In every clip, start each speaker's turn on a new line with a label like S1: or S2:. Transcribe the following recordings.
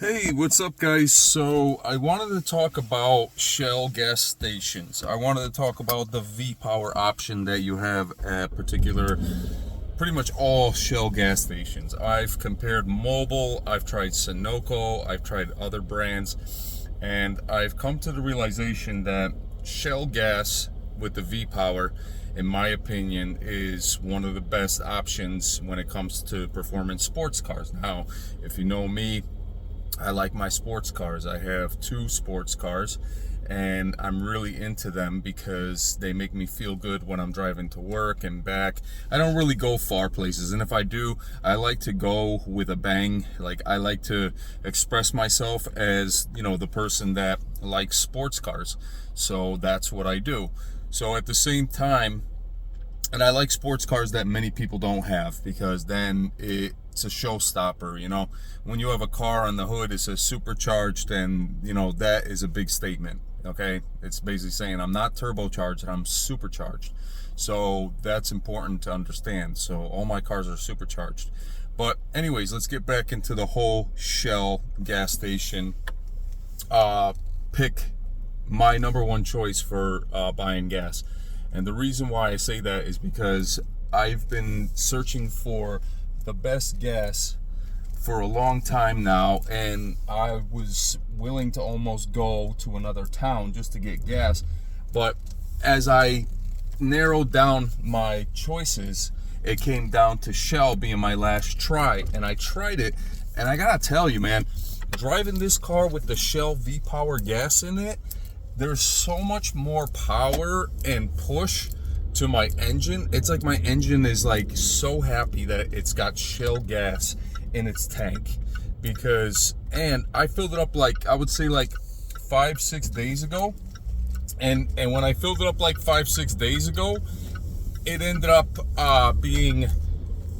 S1: Hey, what's up, guys? So I wanted to talk about Shell gas stations. I wanted to talk about the Vpower option that you have at pretty much all Shell gas stations. I've compared Mobil, I've tried Sunoco, I've tried other brands, and I've come to the realization that Shell gas with the Vpower, in my opinion, is one of the best options when it comes to performance sports cars. Now, if you know me, I like my sports cars. I have two sports cars and I'm really into them because they make me feel good when I'm driving to work and back. I don't really go far places, and if I do, I like to go with a bang. Like, I like to express myself as, the person that likes sports cars. So that's what I do. So at the same time, and I like sports cars that many people don't have, because then it's a showstopper. When you have a car on the hood, it says supercharged, and that is a big statement. Okay, it's basically saying I'm not turbocharged, I'm supercharged. So that's important to understand. So all my cars are supercharged. But anyways, let's get back into the whole Shell gas station pick. My number one choice for buying gas. And the reason why I say that is because I've been searching for the best gas for a long time now, and I was willing to almost go to another town just to get gas. But as I narrowed down my choices, it came down to Shell being my last try. And I tried it, and I gotta tell you, man, driving this car with the Shell Vpower gas in it, there's so much more power and push to my engine. It's like my engine is like so happy that it's got Shell gas in its tank, and I filled it up like, I would say, like 5-6 days ago, and when I filled it up like 5-6 days ago, it ended up being,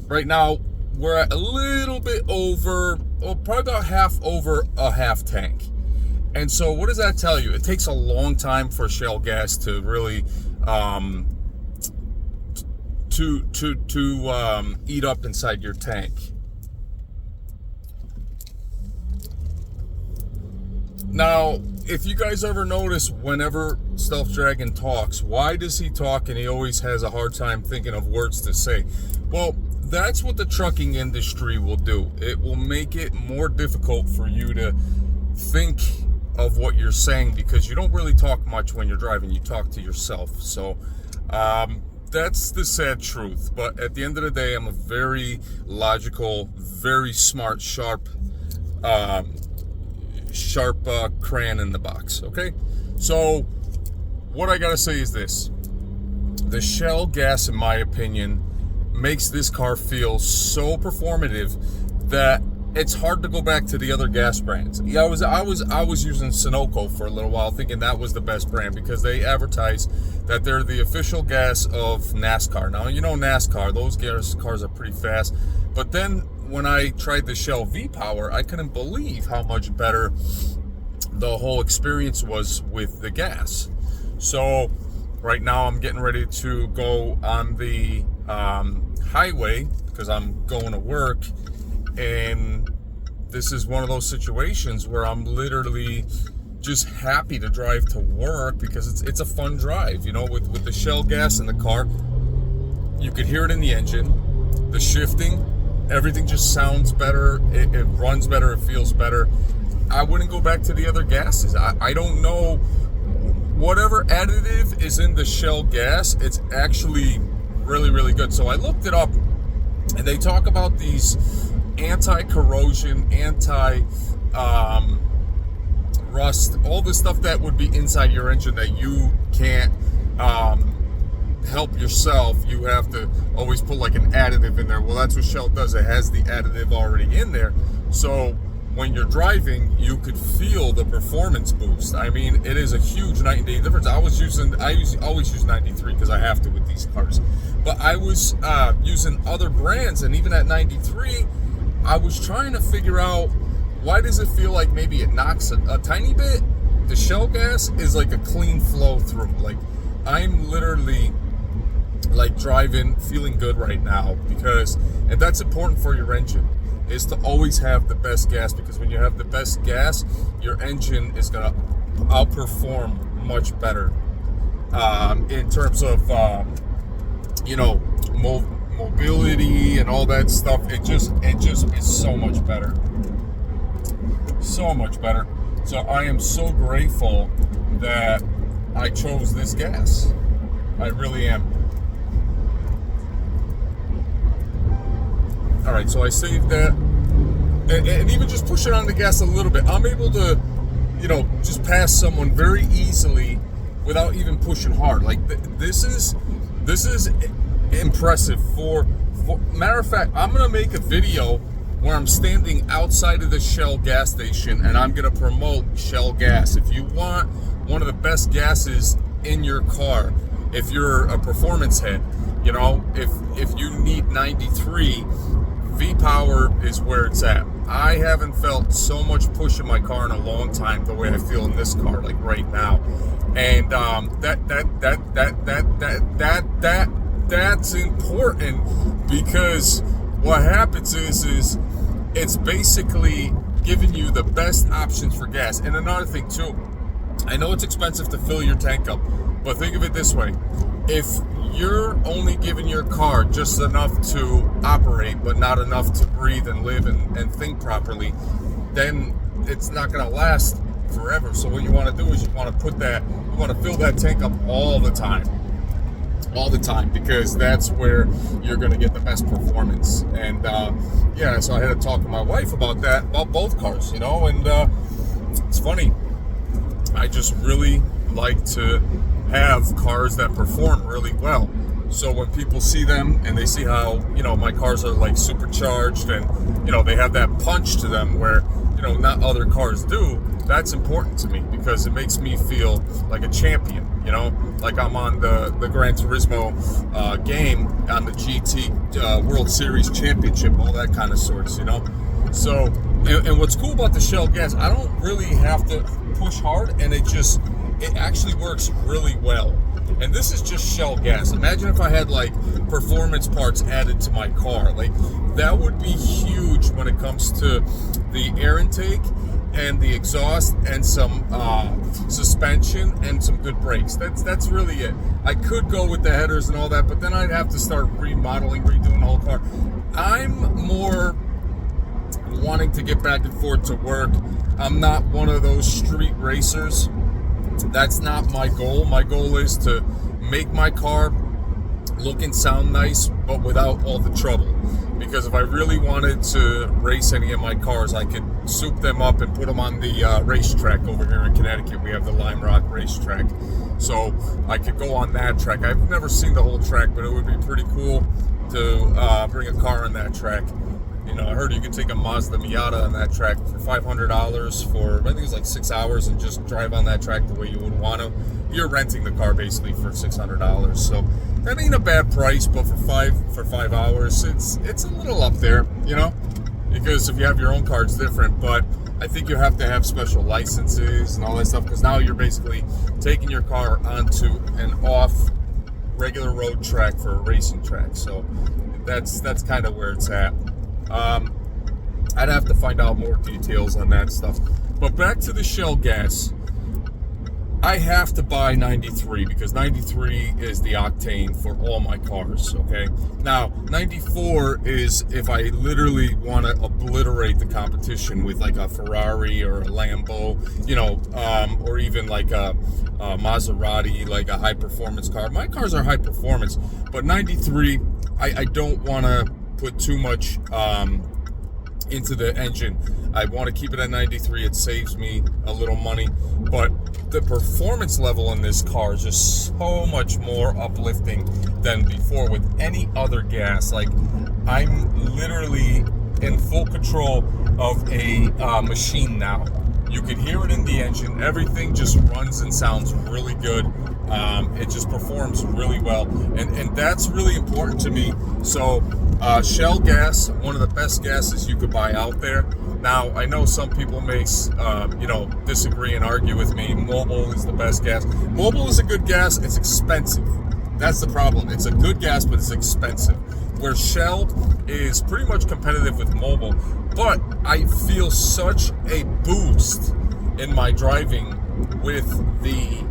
S1: right now we're at a little bit over, probably about half over a half tank. And so what does that tell you? It takes a long time for Shell gas to really eat up inside your tank. Now, if you guys ever notice, whenever Stealth Dragon talks, why does he talk and he always has a hard time thinking of words to say? Well, that's what the trucking industry will do. It will make it more difficult for you to think of what you're saying, because you don't really talk much when you're driving. You talk to yourself. So that's the sad truth. But at the end of the day, I'm a very logical, very smart, sharp crayon in the box. Okay, so what I gotta say is this: the Shell gas, in my opinion, makes this car feel so performative that it's hard to go back to the other gas brands. Yeah, I was using Sunoco for a little while, thinking that was the best brand, because they advertise that they're the official gas of NASCAR. Now, NASCAR, those gas cars are pretty fast. But then when I tried the Shell Vpower, I couldn't believe how much better the whole experience was with the gas. So right now I'm getting ready to go on the highway because I'm going to work. And this is one of those situations where I'm literally just happy to drive to work, because it's a fun drive. With the Shell gas in the car, you could hear it in the engine, the shifting, everything just sounds better, it runs better, it feels better. I wouldn't go back to the other gases. I don't know, whatever additive is in the Shell gas, it's actually really, really good. So I looked it up, and they talk about these anti-corrosion, anti-rust, all the stuff that would be inside your engine that you can't help yourself. You have to always put like an additive in there. Well, that's what Shell does. It has the additive already in there. So when you're driving, you could feel the performance boost. I mean, it is a huge night and day difference. I always use 93 because I have to with these cars. But I was using other brands, and even at 93, I was trying to figure out, why does it feel like maybe it knocks a tiny bit? The Shell gas is like a clean flow through. Like, I'm literally like driving, feeling good right now, and that's important for your engine. is to always have the best gas, because when you have the best gas, your engine is going to outperform much better in terms of mobility and all that stuff. It just is so much better, so much better. So I am so grateful that I chose this gas. I really am. All right, so I saved that, and even just pushing on the gas a little bit, I'm able to, just pass someone very easily without even pushing hard. Like this is impressive. For matter of fact, I'm gonna make a video where I'm standing outside of the Shell gas station and I'm gonna promote Shell gas. If you want one of the best gases in your car, if you're a performance head, if you need 93, Vpower is where it's at. I haven't felt so much push in my car in a long time the way I feel in this car, like right now. And that's important, because what happens is it's basically giving you the best options for gas. And another thing too, I know it's expensive to fill your tank up, but think of it this way: if you're only giving your car just enough to operate but not enough to breathe and live and think properly, then it's not going to last forever. So what you want to do is you want to fill that tank up all the time, because that's where you're going to get the best performance. And so I had to talk to my wife about that, about both cars, and it's funny, I just really like to have cars that perform really well. So when people see them and they see how, my cars are like supercharged and, they have that punch to them where, not other cars do, that's important to me, because it makes me feel like a champion, like I'm on the Gran Turismo game, on the GT World Series Championship, all that kind of sorts, So, and what's cool about the Shell gas, I don't really have to push hard, and it actually works really well. And this is just Shell gas. Imagine if I had like performance parts added to my car. Like, that would be huge when it comes to the air intake and the exhaust and some suspension and some good brakes. That's really it. I could go with the headers and all that, but then I'd have to start redoing the whole car. I'm more wanting to get back and forth to work. I'm not one of those street racers. That's not my goal. My goal is to make my car look and sound nice, but without all the trouble. Because if I really wanted to race any of my cars, I could soup them up and put them on the racetrack over here in Connecticut. We have the Lime Rock racetrack. So I could go on that track. I've never seen the whole track, but it would be pretty cool to bring a car on that track. I heard you could take a Mazda Miata on that track for $500 for, I think it was like 6 hours, and just drive on that track the way you would want to. You're renting the car basically for $600. So that ain't a bad price, but for 5 hours, it's a little up there, because if you have your own car, it's different. But I think you have to have special licenses and all that stuff, because now you're basically taking your car onto an off regular road track for a racing track. So that's kind of where it's at. I'd have to find out more details on that stuff. But back to the Shell gas. I have to buy 93 because 93 is the octane for all my cars, okay? Now, 94 is if I literally want to obliterate the competition with like a Ferrari or a Lambo, or even like a Maserati, like a high-performance car. My cars are high performance, but 93, I don't want to put too much into the engine. I want to keep it at 93. It saves me a little money, but the performance level in this car is just so much more uplifting than before with any other gas. Like, I'm literally in full control of a machine now. You can hear it in the engine. Everything just runs and sounds really good. It just performs really well, and that's really important to me. So Shell gas, one of the best gases you could buy out there. Now, I know some people may disagree and argue with me. Mobil is the best gas. Mobil is a good gas. It's expensive. That's the problem. It's a good gas, but it's expensive. where Shell is pretty much competitive with mobile, but I feel such a boost in my driving with the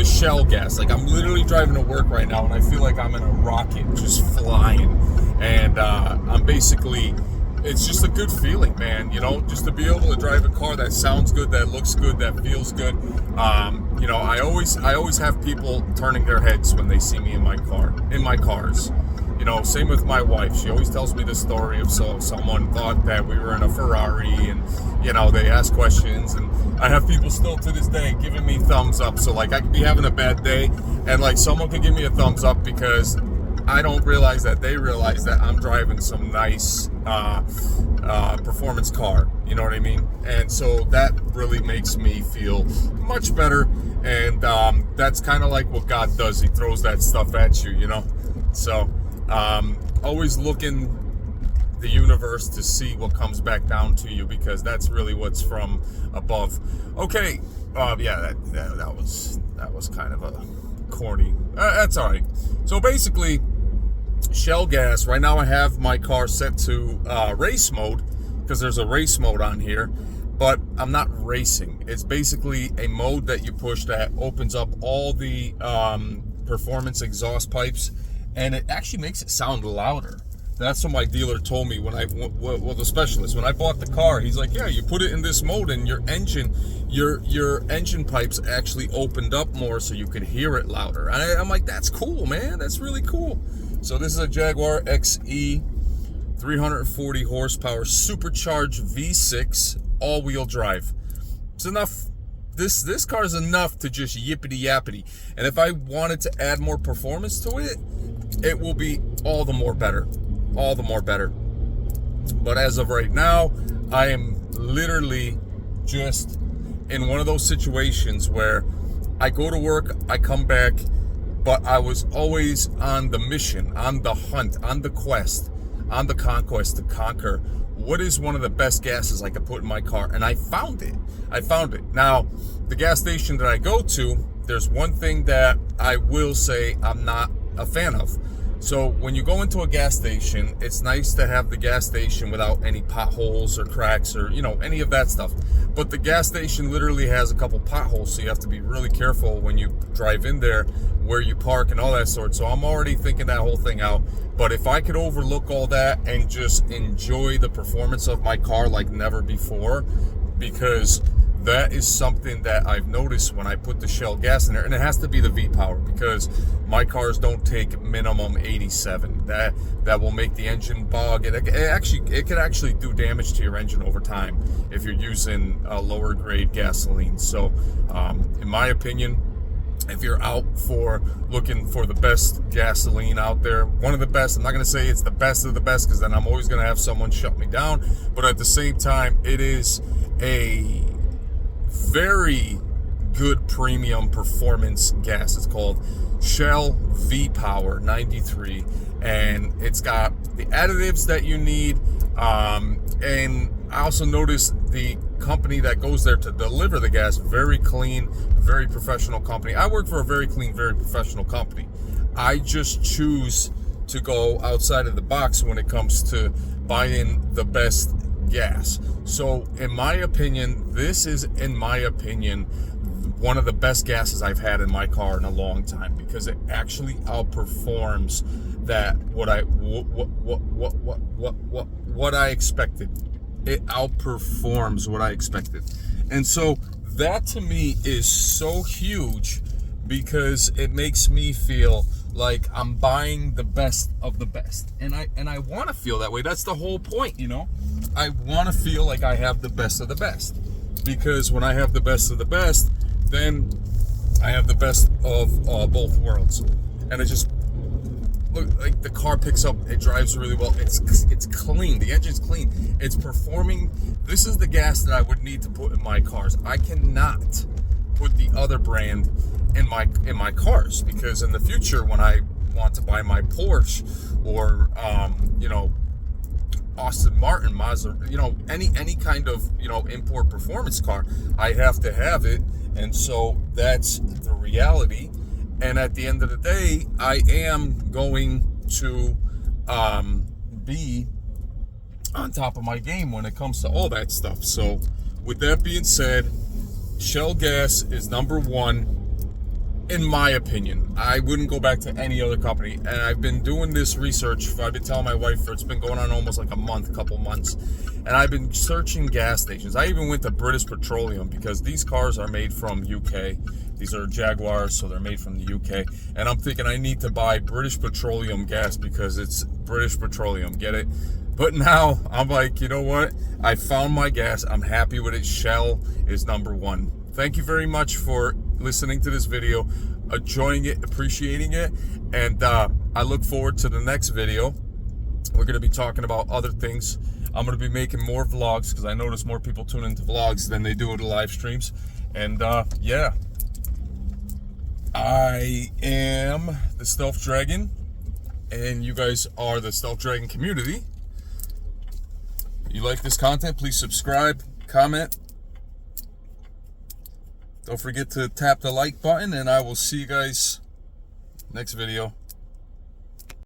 S1: Shell gas. Like, I'm literally driving to work right now, and I feel like I'm in a rocket just flying. And I'm basically, it's just a good feeling, man. You know, just to be able to drive a car that sounds good, that looks good, that feels good. You know, I always have people turning their heads when they see me in my cars. You know, same with my wife. She always tells me the story of someone thought that we were in a Ferrari, and, you know, they ask questions, and I have people still to this day giving me thumbs up. So, like, I could be having a bad day, and, like, someone could give me a thumbs up because I don't realize that they realize that I'm driving some nice performance car. You know what I mean? And so that really makes me feel much better. And that's kind of like what God does. He throws that stuff at you, you know? So always look in the universe to see what comes back down to you, because that's really what's from above. Okay. Yeah, that was kind of a corny. That's all right. So basically, Shell gas, right now I have my car set to race mode, because there's a race mode on here, but I'm not racing. It's basically a mode that you push that opens up all the performance exhaust pipes, and it actually makes it sound louder. That's what my dealer told me when the specialist, when I bought the car, he's like, yeah, you put it in this mode and your engine pipes actually opened up more so you could hear it louder. I'm like, that's cool, man. That's really cool. So this is a Jaguar XE, 340 horsepower, supercharged V6, all-wheel drive. It's enough. This car is enough to just yippity yappity. And if I wanted to add more performance to it, it will be all the more better. All the more better. But as of right now, I am literally just in one of those situations where I go to work, I come back, but I was always on the mission, on the hunt, on the quest, on the conquest to conquer what is one of the best gases I could put in my car. And I found it. Now, the gas station that I go to, there's one thing that I will say I'm not a fan of. So when you go into a gas station, it's nice to have the gas station without any potholes or cracks or, you know, any of that stuff. But the gas station literally has a couple potholes, so you have to be really careful when you drive in there where you park and all that sort. So I'm already thinking that whole thing out. But if I could overlook all that and just enjoy the performance of my car like never before, because that is something that I've noticed when I put the Shell gas in there, and it has to be the Vpower, because my cars don't take minimum 87. That will make the engine bug. It can actually do damage to your engine over time if you're using a lower grade gasoline. So, in my opinion, if you're out for looking for the best gasoline out there, one of the best, I'm not going to say it's the best of the best, because then I'm always going to have someone shut me down. But at the same time, it is a very good premium performance gas. It's called Shell Vpower 93, and it's got the additives that you need. And I also noticed the company that goes there to deliver the gas, very clean, very professional company. I work for a very clean, very professional company. I just choose to go outside of the box when it comes to buying the best gas. So in my opinion, this is, in my opinion, one of the best gases I've had in my car in a long time, because it actually outperforms that what I expected. It outperforms what I expected. And so that to me is so huge, because it makes me feel like I'm buying the best of the best. And I want to feel that way. That's the whole point, you know? I want to feel like I have the best of the best, because when I have the best of the best, then I have the best of both worlds. And it just look like the car picks up, it drives really well. It's clean. The engine's clean. It's performing. This is the gas that I would need to put in my cars. I cannot put the other brand in my cars, because in the future, when I want to buy my Porsche or you know, Aston Martin, Mazda, you know, any kind of, you know, import performance car, I have to have it. And so that's the reality. And at the end of the day, I am going to be on top of my game when it comes to all that stuff. So with that being said, Shell gas is number one in my opinion. I wouldn't go back to any other company. And I've been doing this research. I've been telling my wife for, it's been going on almost like a month, couple months. And I've been searching gas stations. I even went to British Petroleum because these cars are made from UK. These are Jaguars, so they're made from the UK. And I'm thinking I need to buy British Petroleum gas because it's British Petroleum, get it? But now I'm like, you know what? I found my gas. I'm happy with it. Shell is number one. Thank you very much for listening to this video, enjoying it, appreciating it, and I look forward to the next video. We're going to be talking about other things. I'm going to be making more vlogs because I notice more people tune into vlogs than they do to live streams. And yeah, I am the Stealth Dragon, and you guys are the Stealth Dragon community. If you like this content, please subscribe, comment. Don't forget to tap the like button, and I will see you guys next video.